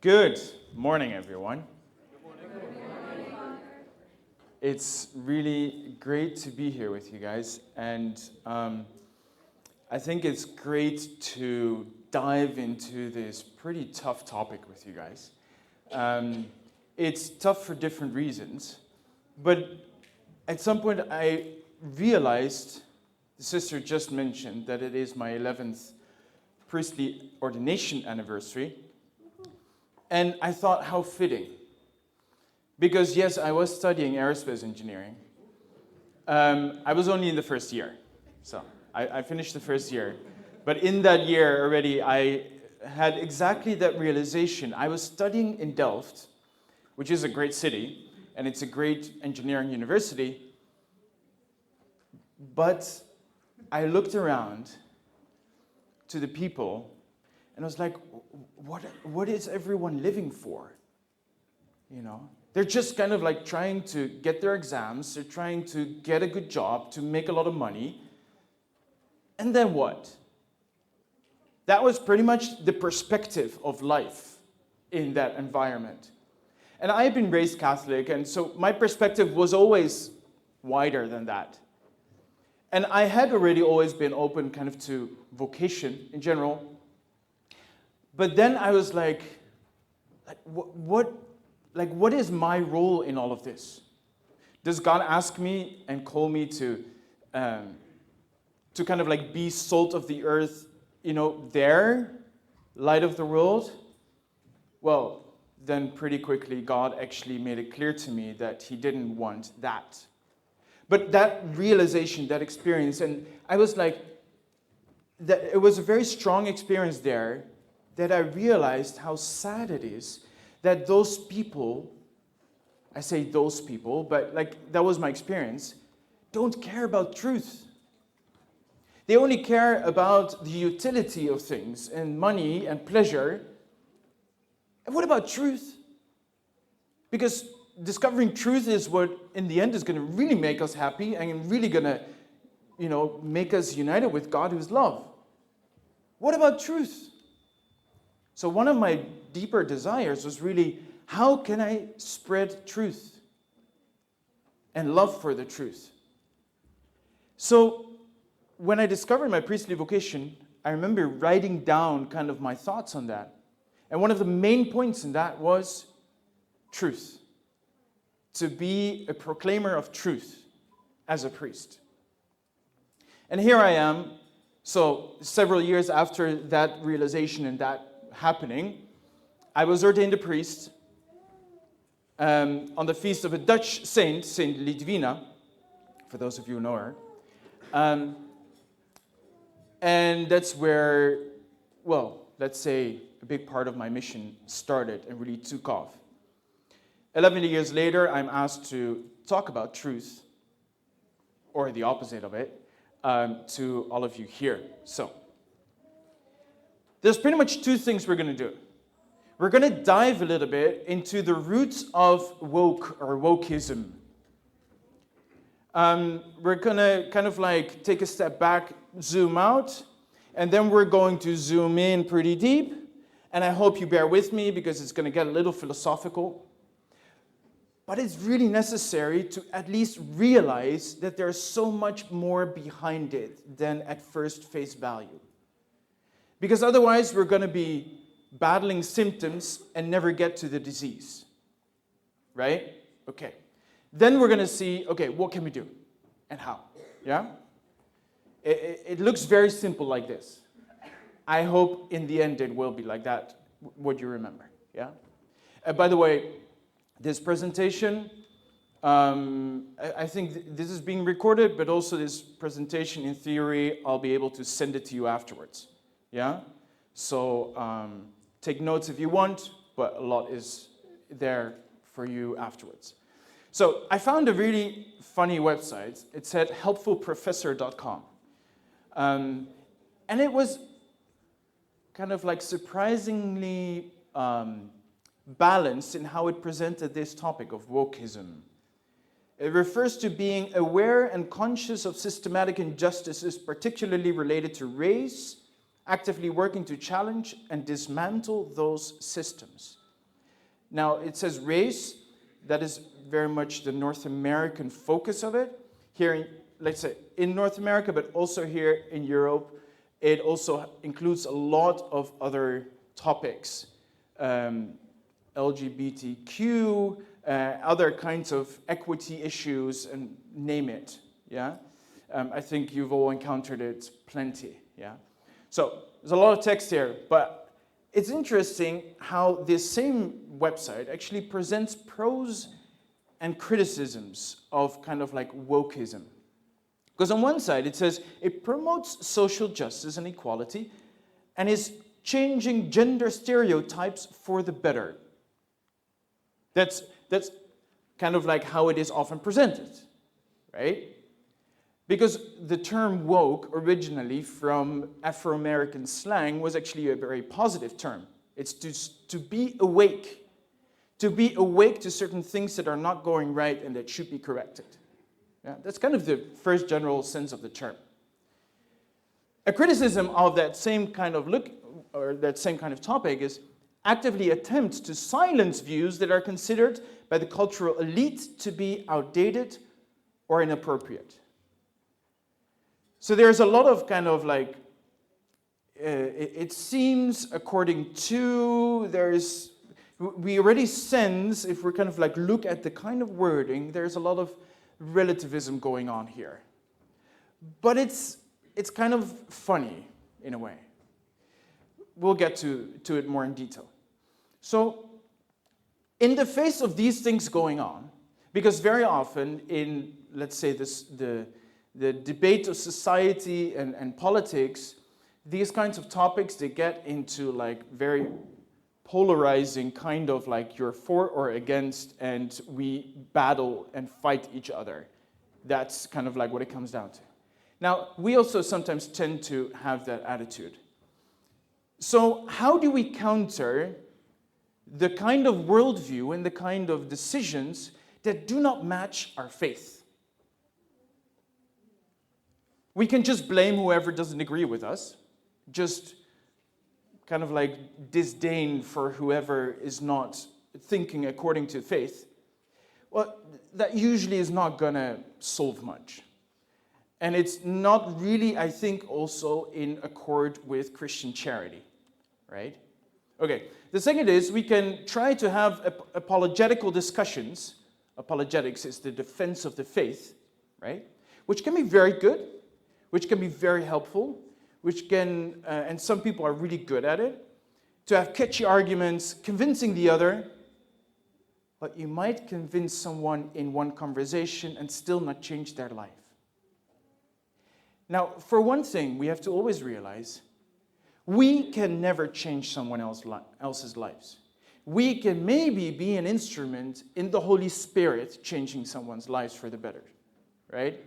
Good morning, everyone. Good morning. It's really great to be here with you guys, and I think it's great to dive into this pretty tough topic with you guys. It's tough for different reasons, but at some point I realized, the sister just mentioned that it is my 11th priestly ordination anniversary. And I thought, how fitting. Because yes, I was studying aerospace engineering. I was only in the first year. So I finished the first year. But in that year already, I had exactly that realization. I was studying in Delft, which is a great city, and it's a great engineering university. But I looked around to the people, and I was like, what is everyone living for? You know, they're just kind of like trying to get their exams, they're trying to get a good job, to make a lot of money. And then what? That was pretty much the perspective of life in that environment. And I had been raised Catholic, and so my perspective was always wider than that. And I had already always been open kind of to vocation in general. But then I was like what is my role in all of this? Does God ask me and call me to kind of like be salt of the earth, you know, there, light of the world? Well, then pretty quickly God actually made it clear to me that He didn't want that. But that realization, that experience, and I was like, that it was a very strong experience there, that I realized how sad it is that those people, I say those people, but like that was my experience, don't care about truth. They only care about the utility of things and money and pleasure. And what about truth? Because discovering truth is what, in the end, is going to really make us happy and really going to, you know, make us united with God who's love. What about truth? So one of my deeper desires was really, how can I spread truth and love for the truth? So when I discovered my priestly vocation, I remember writing down kind of my thoughts on that. And one of the main points in that was truth. To be a proclaimer of truth as a priest. And here I am, so several years after that realization and that happening, I was ordained a priest on the feast of a Dutch saint, Saint Lidwina, for those of you who know her. And that's where, well, let's say a big part of my mission started and really took off. 11 years later, I'm asked to talk about truth, or the opposite of it, to all of you here. So, there's pretty much two things we're going to do. We're going to dive a little bit into the roots of woke or wokeism. We're going to kind of like take a step back, zoom out, and then we're going to zoom in pretty deep. And I hope you bear with me because it's going to get a little philosophical. But it's really necessary to at least realize that there's so much more behind it than at first face value. Because otherwise, we're going to be battling symptoms and never get to the disease. Right? Okay. Then we're going to see, okay, what can we do? And how? Yeah? It looks very simple like this. I hope in the end it will be like that, what you remember. Yeah? By the way, this presentation, I think this is being recorded, but also this presentation, in theory, I'll be able to send it to you afterwards. Yeah? So take notes if you want, but a lot is there for you afterwards. So I found a really funny website. It said helpfulprofessor.com. And it was kind of like surprisingly balanced in how it presented this topic of wokeism. It refers to being aware and conscious of systematic injustices, particularly related to race, actively working to challenge and dismantle those systems. Now, it says race. That is very much the North American focus of it. Here, let's say, in North America, but also here in Europe, it also includes a lot of other topics. LGBTQ, other kinds of equity issues, and name it, yeah? I think you've all encountered it plenty, yeah? So, there's a lot of text here, but it's interesting how this same website actually presents pros and criticisms of kind of like wokeism. Because on one side, it says it promotes social justice and equality and is changing gender stereotypes for the better. That's kind of like how it is often presented, right? Because the term woke originally from Afro-American slang was actually a very positive term. It's to be awake. To be awake to certain things that are not going right and that should be corrected. Yeah, that's kind of the first general sense of the term. A criticism of that same kind of look, or that same kind of topic, is actively attempts to silence views that are considered by the cultural elite to be outdated or inappropriate. So there's a lot of kind of like, it seems according to, we already sense, if we kind of like look at the kind of wording, there's a lot of relativism going on here. But it's kind of funny in a way. We'll get to it more in detail. So, in the face of these things going on, because very often in, let's say, the debate of society and politics, these kinds of topics, they get into like very polarizing kind of like you're for or against, and we battle and fight each other. That's kind of like what it comes down to. Now, we also sometimes tend to have that attitude. So how do we counter the kind of worldview and the kind of decisions that do not match our faith? We can just blame whoever doesn't agree with us, just kind of like disdain for whoever is not thinking according to faith. Well, that usually is not gonna solve much. And it's not really, I think, also in accord with Christian charity, right? Okay, the second is we can try to have apologetical discussions. Apologetics is the defense of the faith, right? Which can be very good, which can be very helpful, which can, and some people are really good at it, to have catchy arguments, convincing the other, but you might convince someone in one conversation and still not change their life. Now, for one thing, we have to always realize, we can never change someone else's lives. We can maybe be an instrument in the Holy Spirit changing someone's lives for the better, right?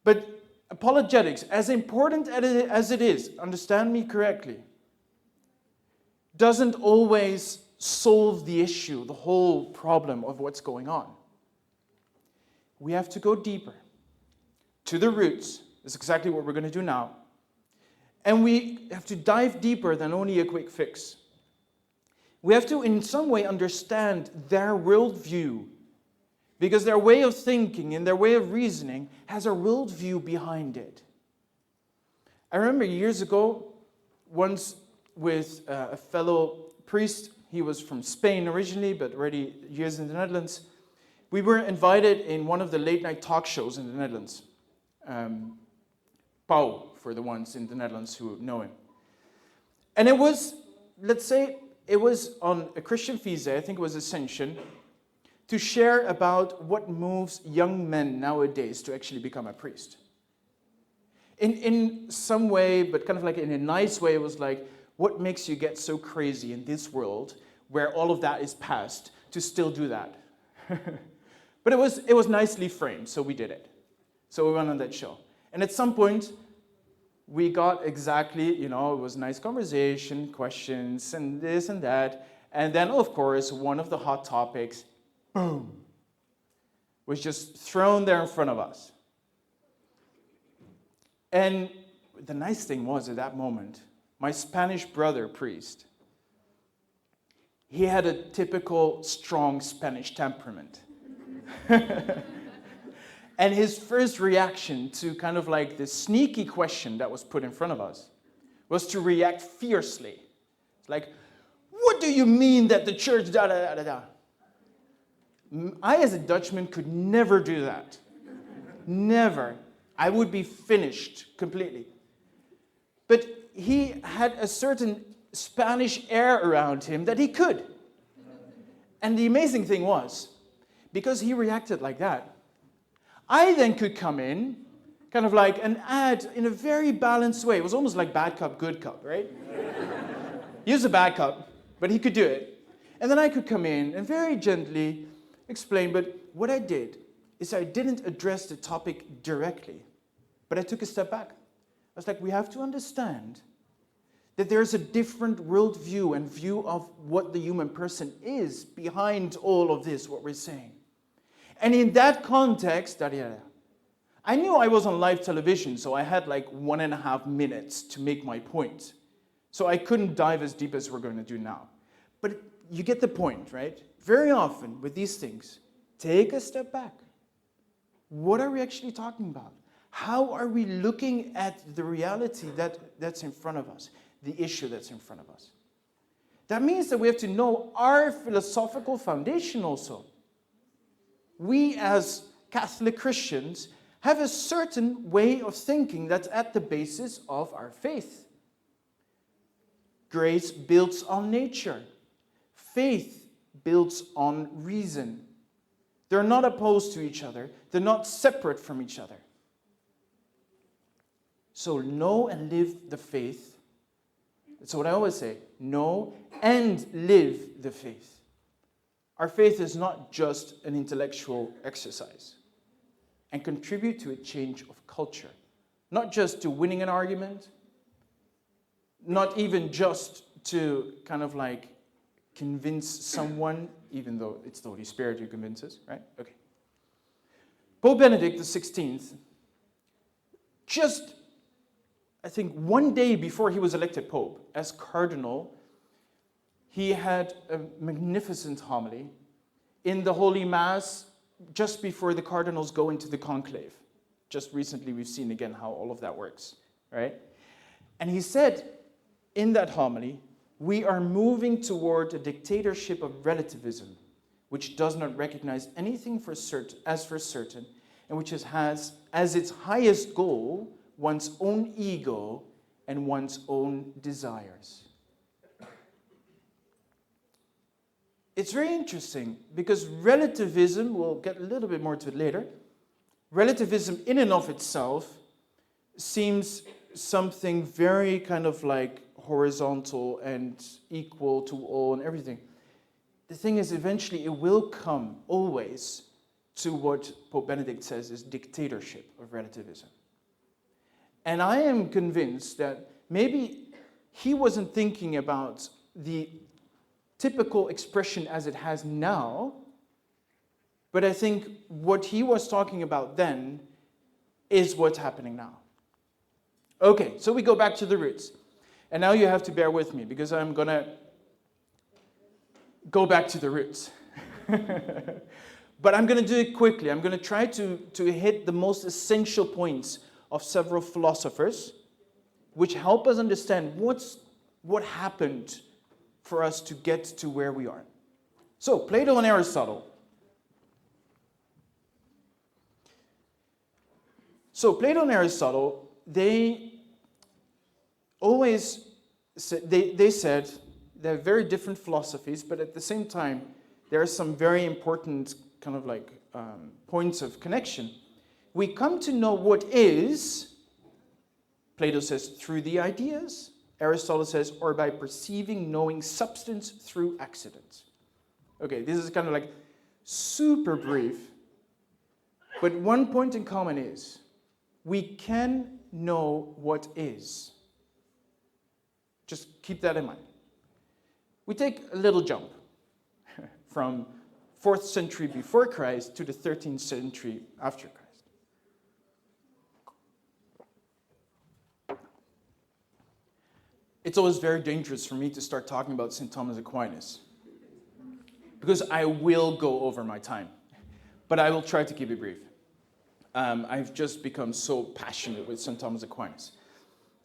But apologetics, as important as it is, understand me correctly, doesn't always solve the issue, the whole problem of what's going on. We have to go deeper, to the roots. That's exactly what we're going to do now. And we have to dive deeper than only a quick fix. We have to, in some way, understand their worldview, because their way of thinking and their way of reasoning has a worldview behind it. I remember years ago, once with a fellow priest. He was from Spain originally, but already years in the Netherlands. We were invited in one of the late-night talk shows in the Netherlands. Pauw, for the ones in the Netherlands who know him. And it was, let's say, it was on a Christian feast day, I think it was Ascension, to share about what moves young men nowadays to actually become a priest. In some way, but kind of like in a nice way, it was like, what makes you get so crazy in this world where all of that is past to still do that? But it was nicely framed, so we did it. So we went on that show. And at some point, we got exactly, it was nice conversation, questions, and this and that. And then, of course, one of the hot topics, boom, was just thrown there in front of us. And the nice thing was, at that moment, my Spanish brother priest, he had a typical strong Spanish temperament. And his first reaction to kind of like this sneaky question that was put in front of us was to react fiercely. It's like, what do you mean that the church da da da da da? I, as a Dutchman, could never do that. Never. I would be finished completely. But he had a certain Spanish air around him that he could. And the amazing thing was, because he reacted like that, I then could come in, kind of like, and add in a very balanced way. It was almost like bad cop, good cop, right? He was a bad cop, but he could do it. And then I could come in and very gently explain, but what I did is I didn't address the topic directly, but I took a step back. I was like, we have to understand that there's a different worldview and view of what the human person is behind all of this, what we're saying. And in that context, I knew I was on live television, so I had like 1.5 minutes to make my point. So I couldn't dive as deep as we're going to do now. But you get the point, right? Very often with these things, take a step back. What are we actually talking about? How are we looking at the reality that's in front of us, the issue that's in front of us? That means that we have to know our philosophical foundation also. We as Catholic Christians have a certain way of thinking that's at the basis of our faith. Grace builds on nature. Faith builds on reason. They're not opposed to each other. They're not separate from each other. So know and live the faith. That's what I always say. Know and live the faith. Our faith is not just an intellectual exercise and contribute to a change of culture. Not just to winning an argument, not even just to kind of like convince someone, even though it's the Holy Spirit who convinces, right? Okay. Pope Benedict XVI, just, I think, one day before he was elected Pope, as Cardinal, he had a magnificent homily in the Holy Mass just before the cardinals go into the conclave. Just recently we've seen again how all of that works, right? And he said in that homily, we are moving toward a dictatorship of relativism, which does not recognize anything for certain, and which has as its highest goal one's own ego and one's own desires. It's very interesting because relativism, we'll get a little bit more to it later, relativism in and of itself seems something very kind of like horizontal and equal to all and everything. The thing is, eventually it will come always to what Pope Benedict says is dictatorship of relativism. And I am convinced that maybe he wasn't thinking about the typical expression as it has now, but I think what he was talking about then is what's happening now. Okay, so we go back to the roots. And now you have to bear with me because I'm going to go back to the roots. But I'm going to do it quickly. I'm going to try to hit the most essential points of several philosophers which help us understand what happened for us to get to where we are. So, Plato and Aristotle. So, Plato and Aristotle, they always said, they said they're very different philosophies, but at the same time, there are some very important kind of like points of connection. We come to know what is, Plato says, through the ideas. Aristotle says, or by perceiving, knowing substance through accidents. Okay, this is kind of like super brief, but one point in common is we can know what is. Just keep that in mind. We take a little jump from 4th century before Christ to the 13th century after Christ. It's always very dangerous for me to start talking about St. Thomas Aquinas because I will go over my time. But I will try to keep it brief. I've just become so passionate with St. Thomas Aquinas,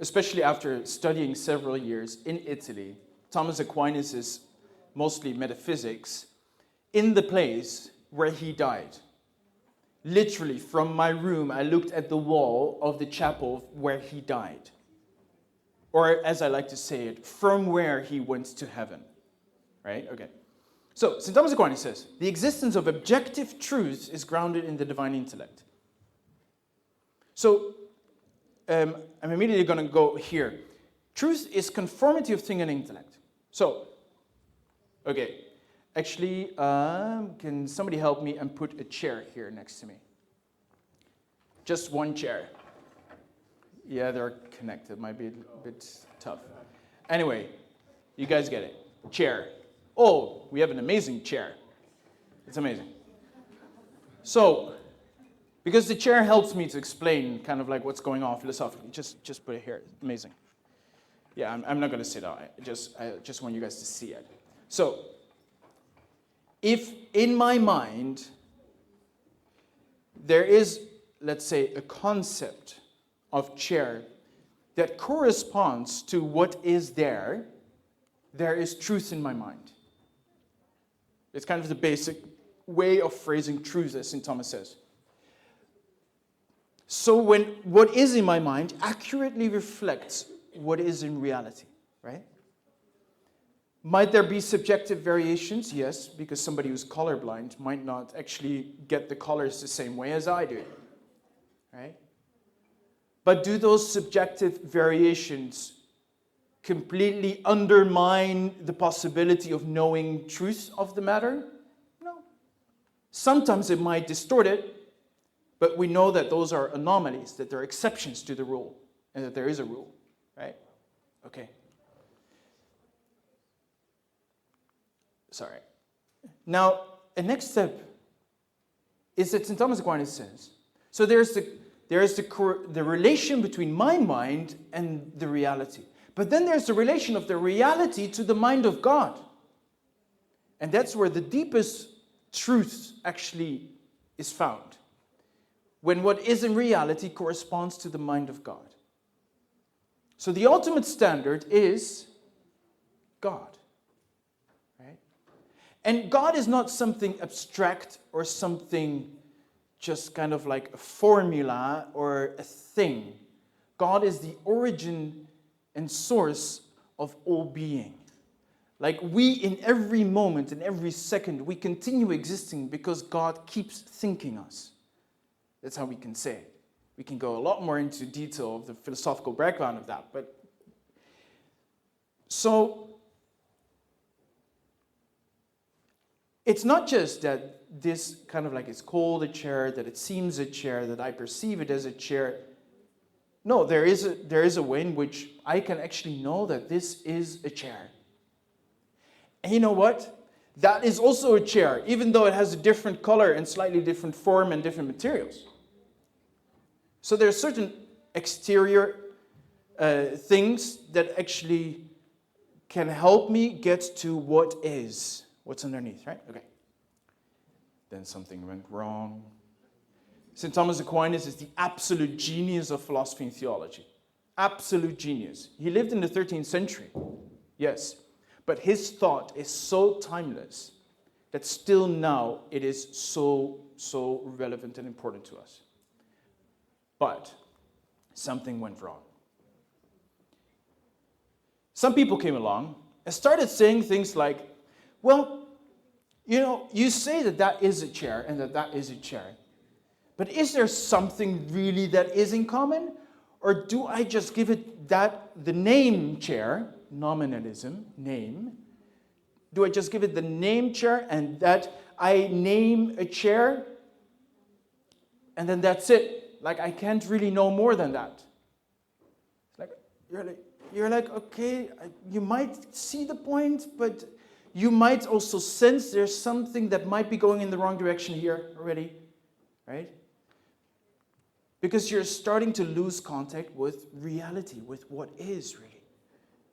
especially after studying several years in Italy. Thomas Aquinas is mostly metaphysics in the place where he died. Literally, from my room, I looked at the wall of the chapel where he died. Or, as I like to say it, from where he went to heaven. Right? Okay. So, St. Thomas Aquinas says, the existence of objective truth is grounded in the divine intellect. So, I'm immediately going to go here. Truth is conformity of thing and intellect. So, okay. Actually, can somebody help me and put a chair here next to me? Just one chair. Yeah, they're connected. Might be a bit tough. Anyway, you guys get it. Chair. Oh, we have an amazing chair. It's amazing. So, because the chair helps me to explain kind of like what's going on philosophically, just put it here. Amazing. Yeah, I'm not going to sit down. I just want you guys to see it. So, if in my mind there is, let's say, a concept of chair that corresponds to what is there is truth in my mind. It's kind of the basic way of phrasing truth, as St. Thomas says. So when what is in my mind accurately reflects what is in reality, right? Might there be subjective variations? Yes, because somebody who's colorblind might not actually get the colors the same way as I do, right? But do those subjective variations completely undermine the possibility of knowing truth of the matter? No. Sometimes it might distort it, but we know that those are anomalies, that there are exceptions to the rule, and that there is a rule, right? Okay. Sorry. Now, a next step is that St. Thomas Aquinas says, so there's the relation between my mind and the reality. But then there's the relation of the reality to the mind of God. And that's where the deepest truth actually is found. When what is in reality corresponds to the mind of God. So the ultimate standard is God. And God is not something abstract or something just kind of like a formula or a thing. God is the origin and source of all being. Like we, in every moment, in every second, we continue existing because God keeps thinking us. That's how we can say it. We can go a lot more into detail of the philosophical background of that. But so it's not just that this kind of like is called a chair, that it seems a chair, that I perceive it as a chair. No, there is a way in which I can actually know that this is a chair. And you know what? That is also a chair, even though it has a different color and slightly different form and different materials. So there are certain exterior things that actually can help me get to what is. What's underneath, right? Okay. Then something went wrong. St. Thomas Aquinas is the absolute genius of philosophy and theology. Absolute genius. He lived in the 13th century. Yes. But his thought is so timeless that still now it is so relevant and important to us. But something went wrong. Some people came along and started saying things like, well, you know, you say that that is a chair and that that is a chair. But is there something really that is in common? Or do I just give it the name chair, nominalism, name? Do I just give it the name chair and that I name a chair and then that's it? Like I can't really know more than that. Like you're like, okay, you might see the point, but you might also sense there's something that might be going in the wrong direction here already, right? Because you're starting to lose contact with reality, with what is really.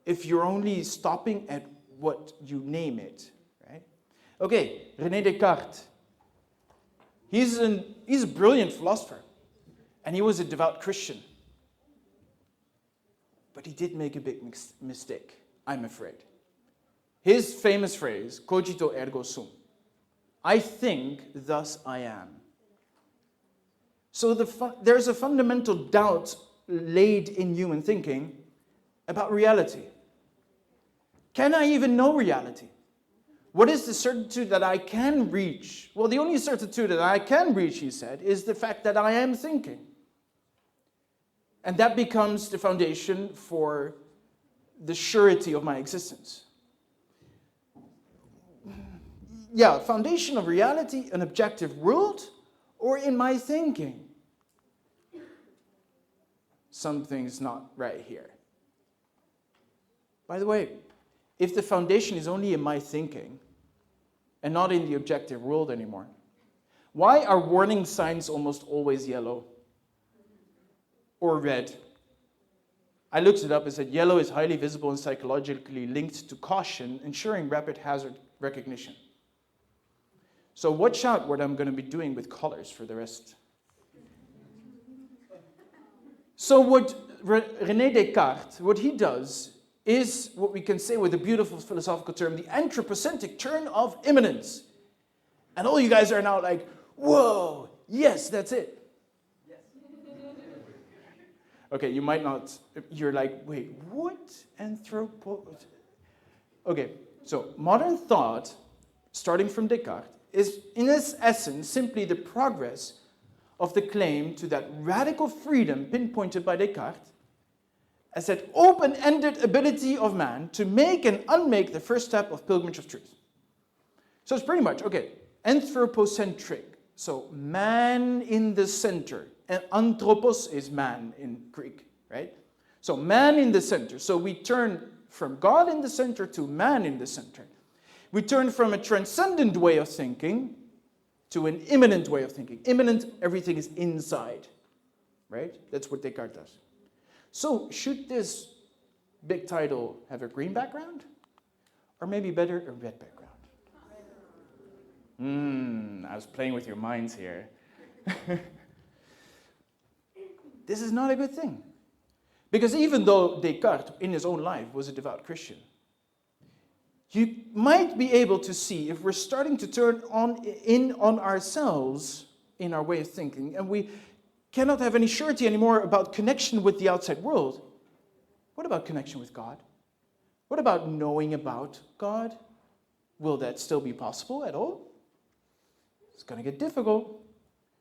If you're only stopping at what you name it, right? Okay, René Descartes. He's a brilliant philosopher, and he was a devout Christian. But he did make a big mistake, I'm afraid. His famous phrase, cogito ergo sum. I think, thus I am. So there's a fundamental doubt laid in human thinking about reality. Can I even know reality? What is the certitude that I can reach? Well, the only certitude that I can reach, he said, is the fact that I am thinking. And that becomes the foundation for the surety of my existence. Yeah, foundation of reality, an objective world, or in my thinking? Something's not right here. By the way, if the foundation is only in my thinking, and not in the objective world anymore, why are warning signs almost always yellow? Or red? I looked it up and said yellow is highly visible and psychologically linked to caution, ensuring rapid hazard recognition. So watch out what I'm going to be doing with colors for the rest. So what René Descartes, what he does is what we can say with a beautiful philosophical term, the anthropocentric turn of immanence. And all you guys are now like, whoa, yes, that's it. Yes. Okay, you might not, you're like, wait, what? Okay, so modern thought, starting from Descartes, is in its essence simply the progress of the claim to that radical freedom pinpointed by Descartes as that open-ended ability of man to make and unmake the first step of pilgrimage of truth. So it's pretty much, okay, anthropocentric, so man in the center, and anthropos is man in Greek, right? So man in the center. So we turn from God in the center to man in the center. We turn from a transcendent way of thinking to an immanent way of thinking. Immanent, everything is inside, right? That's what Descartes does. So should this big title have a green background? Or maybe better, a red background? I was playing with your minds here. This is not a good thing. Because even though Descartes, in his own life, was a devout Christian, you might be able to see if we're starting to turn in on ourselves in our way of thinking, and we cannot have any surety anymore about connection with the outside world. What about connection with God? What about knowing about God? Will that still be possible at all? It's going to get difficult.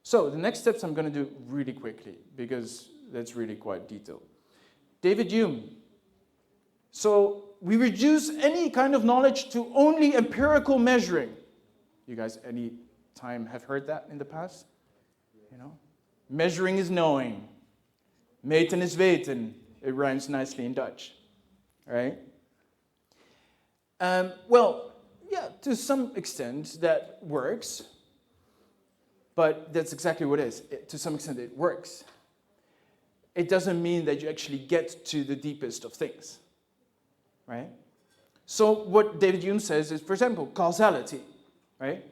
So the next steps I'm going to do really quickly, because that's really quite detailed. David Hume. So we reduce any kind of knowledge to only empirical measuring. You guys any time have heard that in the past? You know? Measuring is knowing. Meten is weten. It rhymes nicely in Dutch. Right? Well, yeah, to some extent that works. But that's exactly what it is. To some extent it works. It doesn't mean that you actually get to the deepest of things. Right? So what David Hume says is, for example, causality. Right?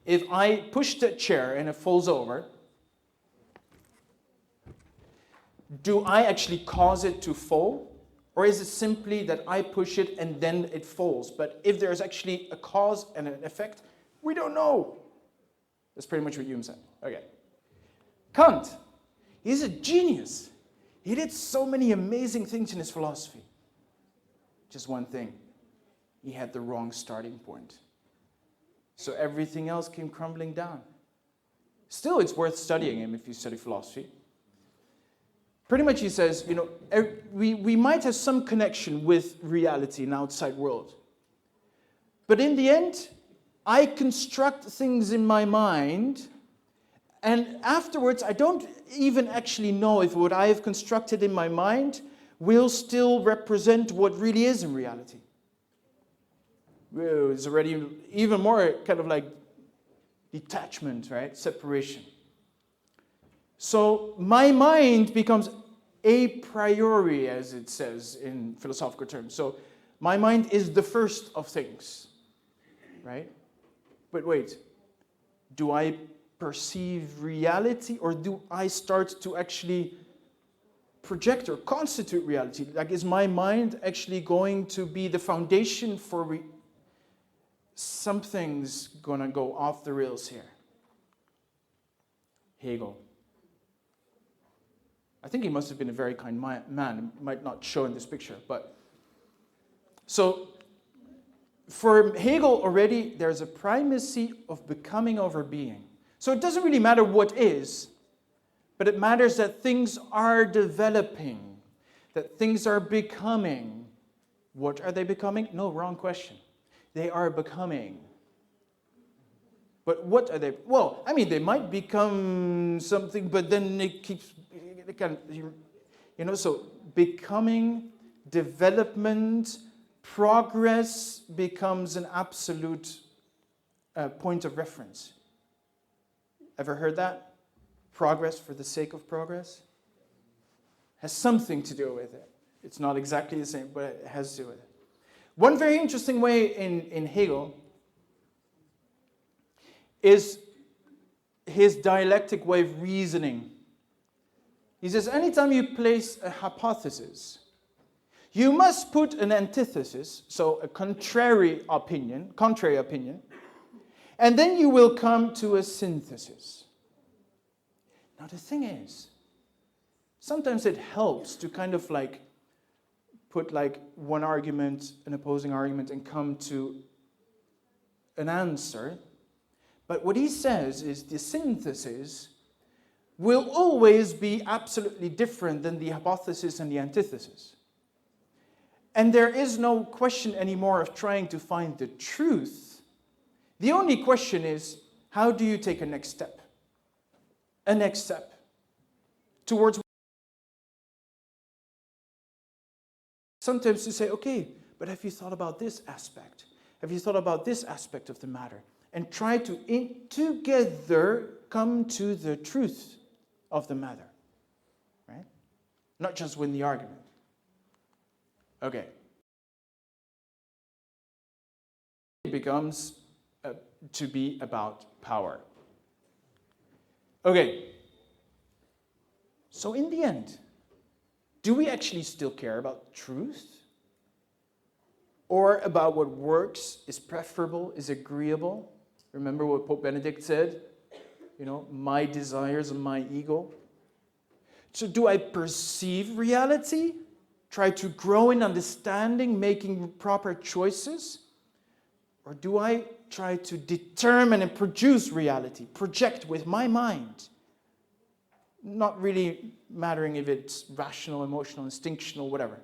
If I push the chair and it falls over, do I actually cause it to fall? Or is it simply that I push it and then it falls? But if there's actually a cause and an effect, we don't know. That's pretty much what Hume said. Okay. Kant, he's a genius. He did so many amazing things in his philosophy. Just one thing. He had the wrong starting point. So everything else came crumbling down. Still, it's worth studying him if you study philosophy. Pretty much he says, you know, we might have some connection with reality in the outside world. But in the end, I construct things in my mind, and afterwards I don't even actually know if what I have constructed in my mind will still represent what really is in reality. It's already even more kind of like detachment, right? Separation. So my mind becomes a priori, as it says in philosophical terms. So my mind is the first of things, right? but wait, do I perceive reality, or do I start to actually project or constitute reality? Like, is my mind actually going to be the foundation for something's gonna go off the rails here? Hegel. I think he must have been a very kind man. It might not show in this picture, but so for Hegel already, there's a primacy of becoming over being. So it doesn't really matter what is, but it matters that things are developing, that things are becoming. What are they becoming? No, wrong question. They are becoming. But what are they? Well, I mean, they might become something, but then it keeps, so becoming, development, progress becomes an absolute point of reference. Ever heard that? Progress for the sake of progress? Has something to do with it. It's not exactly the same, but it has to do with it. One very interesting way in Hegel is his dialectic way of reasoning. He says, anytime you place a hypothesis, you must put an antithesis, so a contrary opinion, and then you will come to a synthesis. Now the thing is, sometimes it helps to kind of like put like one argument, an opposing argument, and come to an answer. But what he says is the synthesis will always be absolutely different than the hypothesis and the antithesis. And there is no question anymore of trying to find the truth. The only question is, how do you take a next step? A next step towards. Sometimes you say, okay, but have you thought about this aspect? Have you thought about this aspect of the matter? And try to, together, come to the truth of the matter. Right? Not just win the argument. Okay. It becomes to be about power. Okay. So in the end, do we actually still care about truth? Or about what works, is preferable, is agreeable? Remember what Pope Benedict said? My desires and my ego. So do I perceive reality? Try to grow in understanding, making proper choices? Or do I try to determine and produce reality, project with my mind? Not really mattering if it's rational, emotional, instinctual, whatever.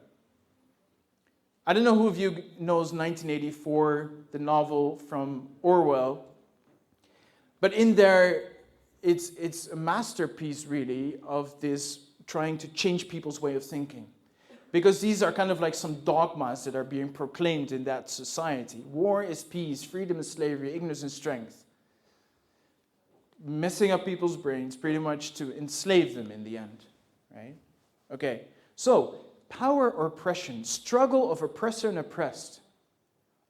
I don't know who of you knows 1984, the novel from Orwell, but in there, it's a masterpiece, really, of this trying to change people's way of thinking. Because these are kind of like some dogmas that are being proclaimed in that society. War is peace, freedom is slavery, ignorance is strength. Messing up people's brains pretty much to enslave them in the end, right? Okay, so power or oppression, struggle of oppressor and oppressed.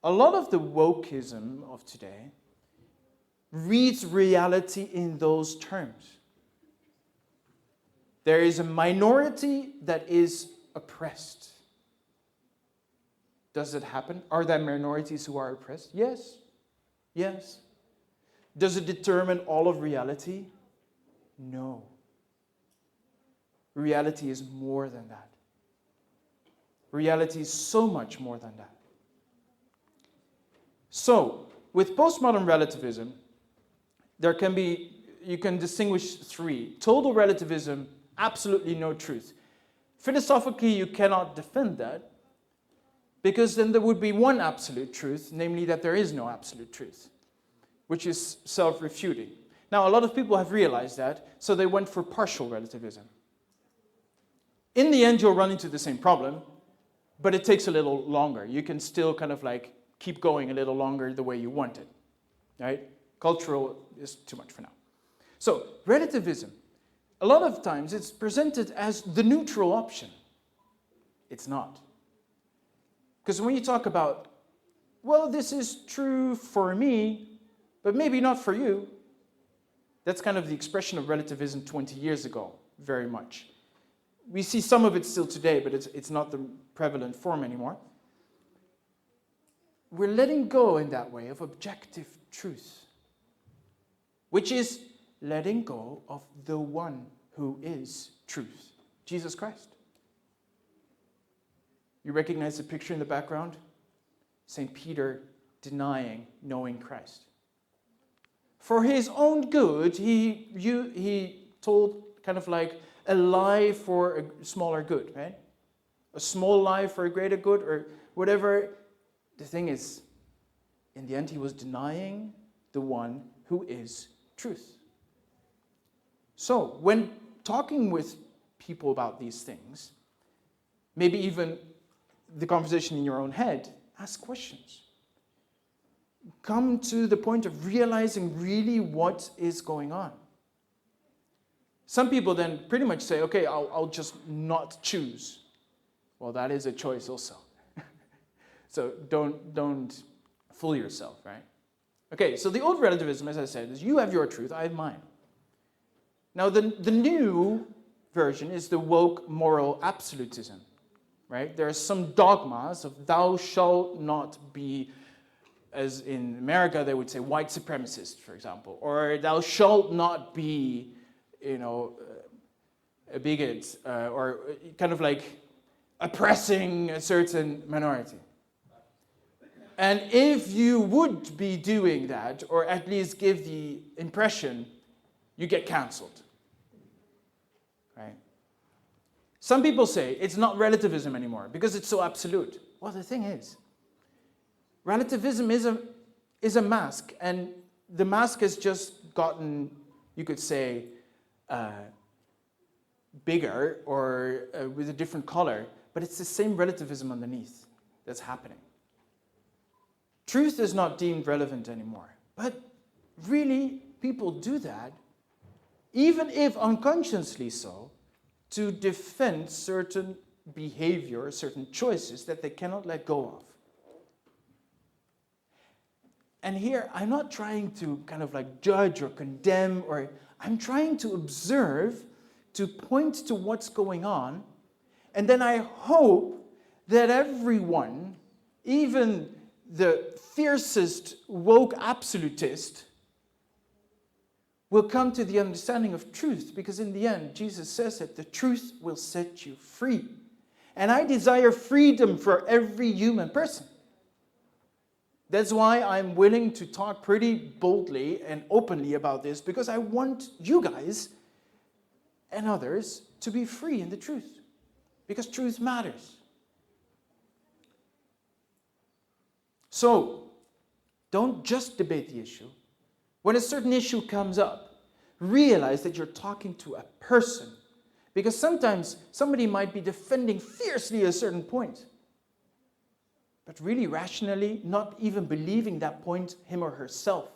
A lot of the wokeism of today reads reality in those terms. There is a minority that is oppressed. Does it happen? Are there minorities who are oppressed? Yes. Yes. Does it determine all of reality? No. Reality is more than that. Reality is so much more than that. So, with postmodern relativism, you can distinguish three. Total relativism, absolutely no truth. Philosophically, you cannot defend that, because then there would be one absolute truth, namely that there is no absolute truth, which is self-refuting. Now, a lot of people have realized that, so they went for partial relativism. In the end, you'll run into the same problem, but it takes a little longer. You can still kind of like keep going a little longer the way you want it, right? Cultural is too much for now. So, relativism. A lot of times it's presented as the neutral option. It's not. Because when you talk about, well, this is true for me, but maybe not for you. That's kind of the expression of relativism 20 years ago, very much. We see some of it still today, but it's not the prevalent form anymore. We're letting go in that way of objective truth, which is letting go of the one who is truth, Jesus Christ. You recognize the picture in the background? St. Peter denying knowing Christ. For his own good, he told kind of like a lie for a smaller good, right? A small lie for a greater good, or whatever. The thing is, in the end, he was denying the one who is truth. So, when talking with people about these things, maybe even the conversation in your own head, ask questions. Come to the point of realizing really what is going on. Some people then pretty much say, okay, I'll just not choose. Well, that is a choice also. So don't fool yourself, right? Okay, so the old relativism, as I said, is you have your truth, I have mine. Now, the new version is the woke moral absolutism, right? There are some dogmas of thou shalt not be, as in America they would say, white supremacist, for example, or thou shalt not be, a bigot, or kind of like oppressing a certain minority. And if you would be doing that, or at least give the impression, you get cancelled. Right? Some people say it's not relativism anymore because it's so absolute. Well, the thing is, relativism is a mask, and the mask has just gotten, you could say, bigger or with a different color, but it's the same relativism underneath that's happening. Truth is not deemed relevant anymore, but really people do that, even if unconsciously so, to defend certain behavior, certain choices that they cannot let go of. And here, I'm not trying to kind of like judge or condemn, or I'm trying to observe, to point to what's going on, and then I hope that everyone, even the fiercest woke absolutist, will come to the understanding of truth, because in the end, Jesus says that the truth will set you free. And I desire freedom for every human person. That's why I'm willing to talk pretty boldly and openly about this, because I want you guys and others to be free in the truth, because truth matters. So, don't just debate the issue. When a certain issue comes up, realize that you're talking to a person, because sometimes somebody might be defending fiercely a certain point, but really rationally not even believing that point him or herself,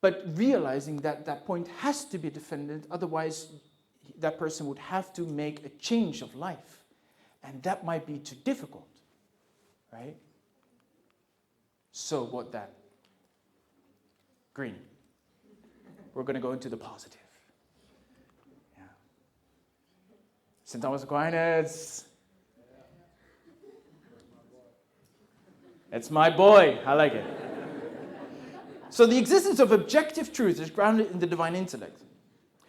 but realizing that that point has to be defended, otherwise that person would have to make a change of life, and that might be too difficult, right? So what then? Green. We're going to go into the positive. Yeah. St. Thomas Aquinas. It's my boy. I like it. So the existence of objective truth is grounded in the divine intellect.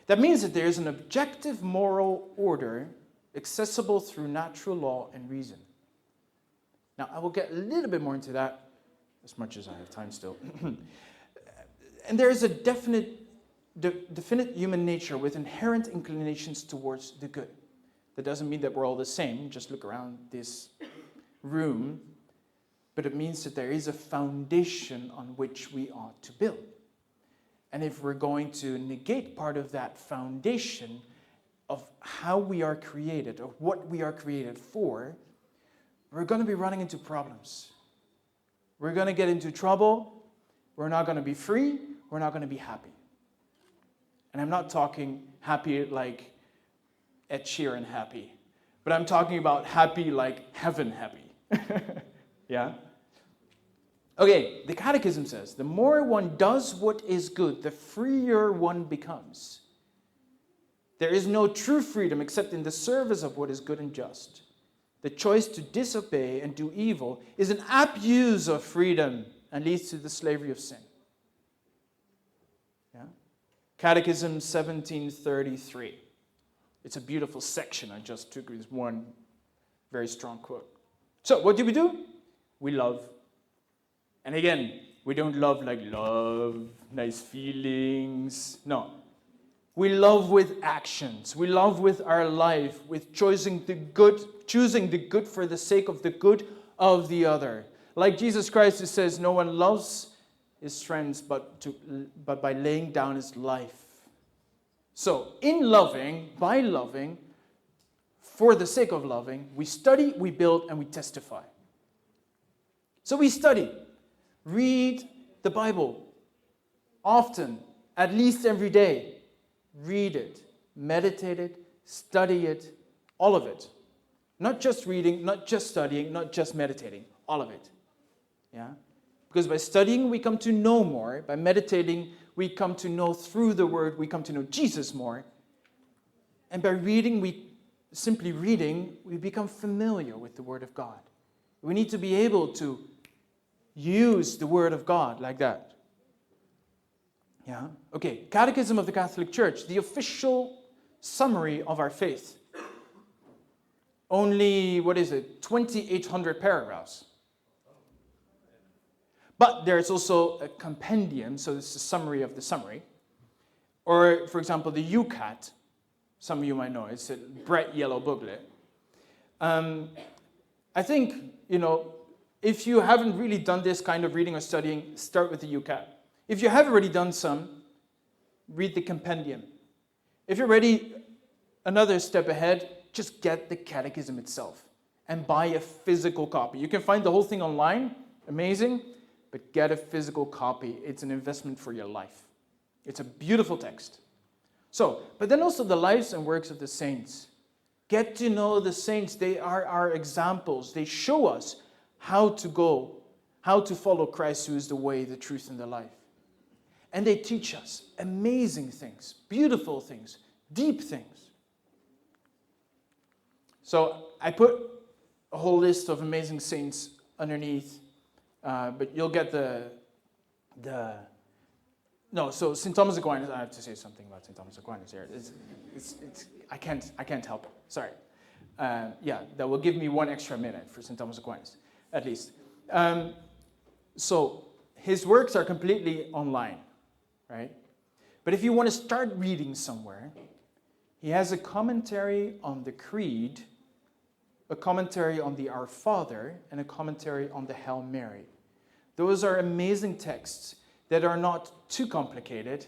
That means that there is an objective moral order accessible through natural law and reason. Now, I will get a little bit more into that, as much as I have time still. And there is a definite human nature with inherent inclinations towards the good. That doesn't mean that we're all the same. Just look around this room. But it means that there is a foundation on which we ought to build. And if we're going to negate part of that foundation of how we are created, or what we are created for, we're going to be running into problems. We're going to get into trouble. We're not going to be free. We're not going to be happy. And I'm not talking happy like Ed Sheeran happy, but I'm talking about happy like heaven happy. Yeah? Okay, the Catechism says, the more one does what is good, the freer one becomes. There is no true freedom except in the service of what is good and just. The choice to disobey and do evil is an abuse of freedom and leads to the slavery of sin. Yeah? Catechism 1733. It's a beautiful section. I just took this one very strong quote. So, what do? We love. And again, we don't love like love, nice feelings. No. We love with actions. We love with our life, with choosing the good for the sake of the good of the other. Like Jesus Christ, who says, no one loves his friends but by laying down his life. So, in loving, by loving, for the sake of loving, we study, we build, and we testify. So we study. Read the Bible. Often, at least every day. Read it, meditate it, study it, all of it. Not just reading, not just studying, not just meditating, all of it. Yeah? Because by studying, we come to know more. By meditating, we come to know through the Word, we come to know Jesus more. And by reading, we become familiar with the Word of God. We need to be able to use the Word of God like that. Yeah? Okay, Catechism of the Catholic Church, the official summary of our faith. Only, 2,800 paragraphs. But there's also a compendium, so this is a summary of the summary. Or, for example, the UCAT, some of you might know, it's a bright yellow booklet. I think, if you haven't really done this kind of reading or studying, start with the UCAT. If you have already done some, read the compendium. If you're ready another step ahead, just get the catechism itself and buy a physical copy. You can find the whole thing online, amazing, but get a physical copy. It's an investment for your life. It's a beautiful text. So, but then also the lives and works of the saints. Get to know the saints. They are our examples. They show us how to go, how to follow Christ, who is the way, the truth, and the life. And they teach us amazing things, beautiful things, deep things. So I put a whole list of amazing saints underneath, but you'll get so St. Thomas Aquinas, I have to say something about St. Thomas Aquinas here. I can't help it, sorry. That will give me 1 extra minute for St. Thomas Aquinas, at least. So his works are completely online. Right? But if you want to start reading somewhere, he has a commentary on the Creed, a commentary on the Our Father, and a commentary on the Hail Mary. Those are amazing texts that are not too complicated,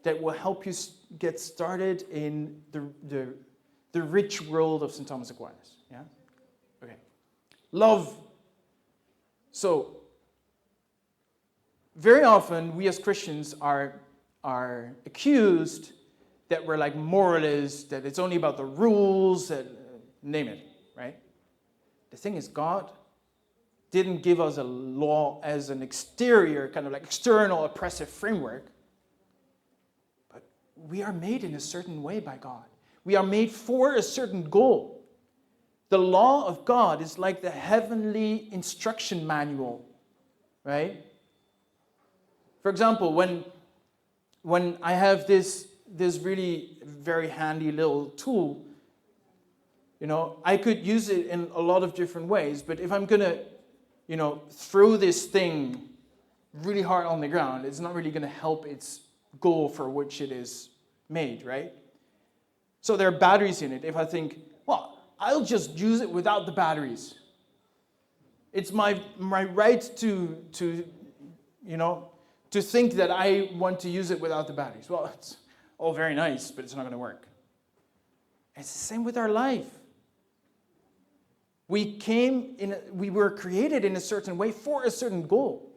that will help you get started in the rich world of St. Thomas Aquinas. Yeah? Okay. Love. So, very often, we as Christians are accused that we're like moralists, that it's only about the rules, that name it, right? The thing is, God didn't give us a law as an exterior, kind of like external oppressive framework, but we are made in a certain way by God. We are made for a certain goal. The law of God is like the heavenly instruction manual, right? For example, when I have this really very handy little tool, I could use it in a lot of different ways, but if I'm going to, throw this thing really hard on the ground, it's not really going to help its goal for which it is made, right? So there are batteries in it. If I think, well, I'll just use it without the batteries. It's my right to think that I want to use it without the batteries. Well, it's all very nice, but it's not going to work. It's the same with our life. We were created in a certain way for a certain goal.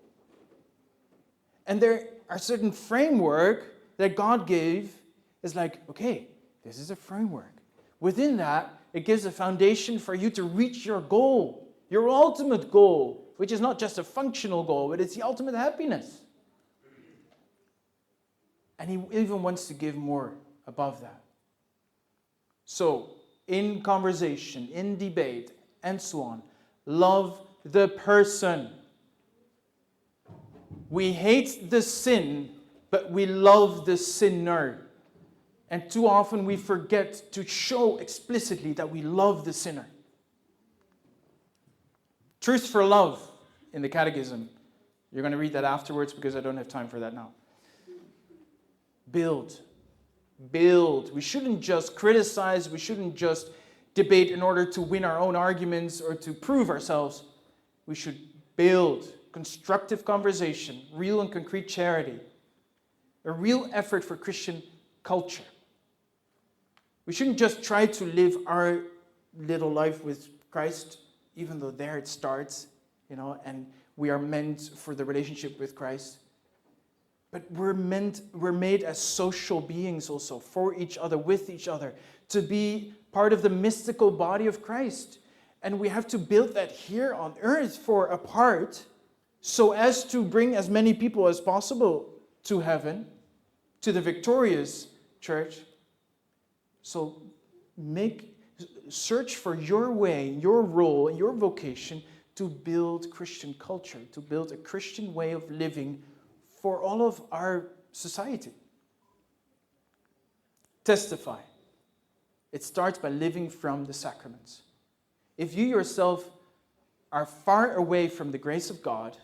And there are certain framework that God gave. Is like, okay, this is a framework. Within that, it gives a foundation for you to reach your goal, your ultimate goal, which is not just a functional goal, but it's the ultimate happiness. And he even wants to give more above that. So, in conversation, in debate, and so on, love the person. We hate the sin, but we love the sinner. And too often we forget to show explicitly that we love the sinner. Truth for love in the Catechism. You're going to read that afterwards because I don't have time for that now. Build. Build. We shouldn't just criticize. We shouldn't just debate in order to win our own arguments or to prove ourselves. We should build. Constructive conversation. Real and concrete charity. A real effort for Christian culture. We shouldn't just try to live our little life with Christ, even though there it starts, and we are meant for the relationship with Christ. But we're made as social beings also, for each other, with each other, to be part of the mystical body of Christ. And we have to build that here on earth for a part, so as to bring as many people as possible to heaven, to the victorious church. So search for your way, your role, and your vocation to build Christian culture, to build a Christian way of living for all of our society. Testify. It starts by living from the sacraments. If you yourself are far away from the grace of God,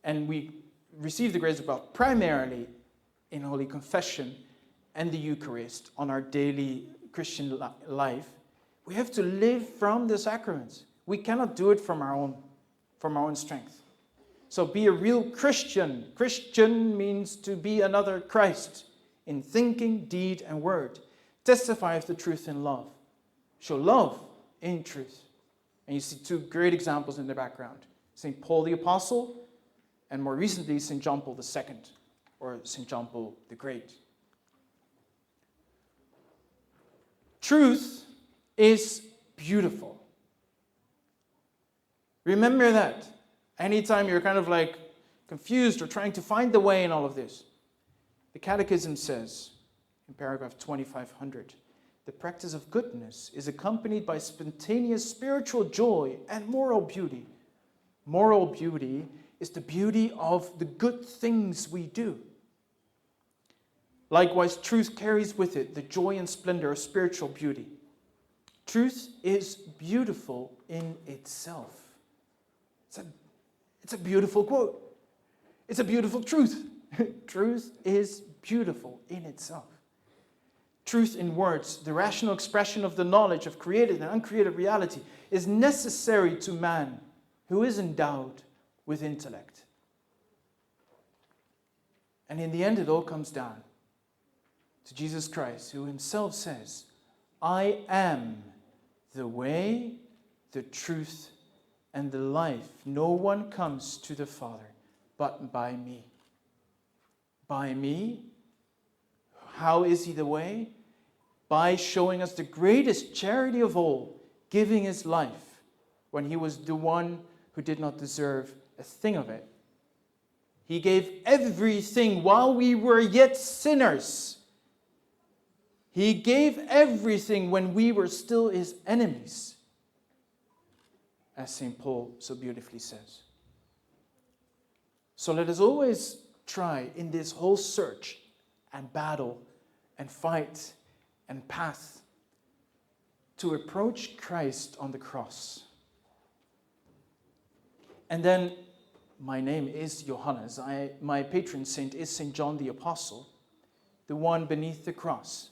and we receive the grace of God primarily in Holy Confession and the Eucharist on our daily Christian life, we have to live from the sacraments. We cannot do it from our own strength. So be a real Christian. Christian means to be another Christ in thinking, deed, and word. Testify of the truth in love. Show love in truth. And you see two great examples in the background. St. Paul the Apostle, and more recently, St. John Paul II, or St. John Paul the Great. Truth is beautiful. Remember that. Anytime you're kind of like confused or trying to find the way in all of this. The Catechism says, in paragraph 2500, the practice of goodness is accompanied by spontaneous spiritual joy and moral beauty. Moral beauty is the beauty of the good things we do. Likewise, truth carries with it the joy and splendor of spiritual beauty. Truth is beautiful in itself. It's a beautiful quote. It's a beautiful truth. Truth is beautiful in itself. Truth in words, the rational expression of the knowledge of created and uncreated reality, is necessary to man who is endowed with intellect. And in the end, it all comes down to Jesus Christ, who himself says, I am the way, the truth, and the life. No one comes to the Father but by me. By me. How is he the way? By showing us the greatest charity of all, giving his life when he was the one who did not deserve a thing of it. He gave everything while we were yet sinners. He gave everything when we were still his enemies, as St. Paul so beautifully says. So let us always try in this whole search and battle and fight and path to approach Christ on the cross. And then, my name is Johannes. My patron saint is St. John the Apostle, the one beneath the cross,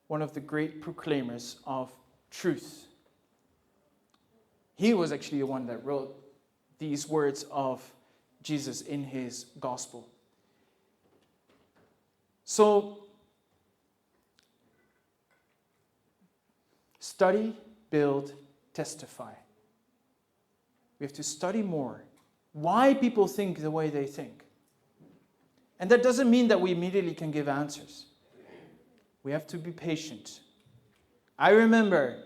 one of the great proclaimers of truth. He was actually the one that wrote these words of Jesus in his gospel. So, study, build, testify. We have to study more why people think the way they think. And that doesn't mean that we immediately can give answers. We have to be patient. I remember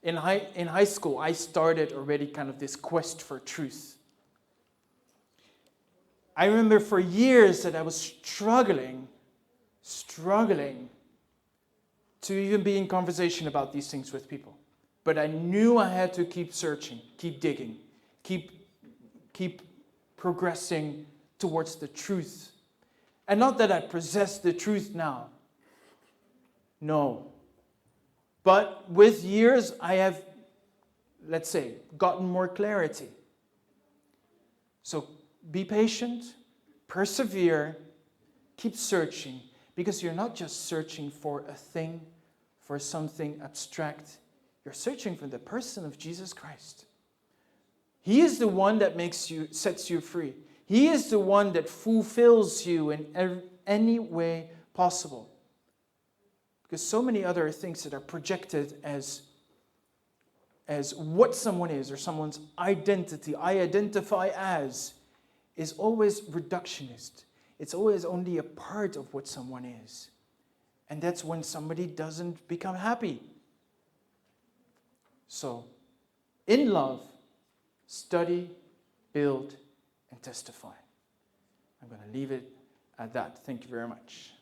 In high school, I started already kind of this quest for truth. I remember for years that I was struggling to even be in conversation about these things with people. But I knew I had to keep searching, keep digging, keep progressing towards the truth. And not that I possess the truth now. No. But with years, I have, let's say, gotten more clarity. So be patient, persevere, keep searching, because you're not just searching for a thing, for something abstract. You're searching for the person of Jesus Christ. He is the one that sets you free. He is the one that fulfills you in any way possible. Because so many other things that are projected as what someone is or someone's identity, I identify as, is always reductionist. It's always only a part of what someone is. And that's when somebody doesn't become happy. So, in love, study, build, and testify. I'm going to leave it at that. Thank you very much.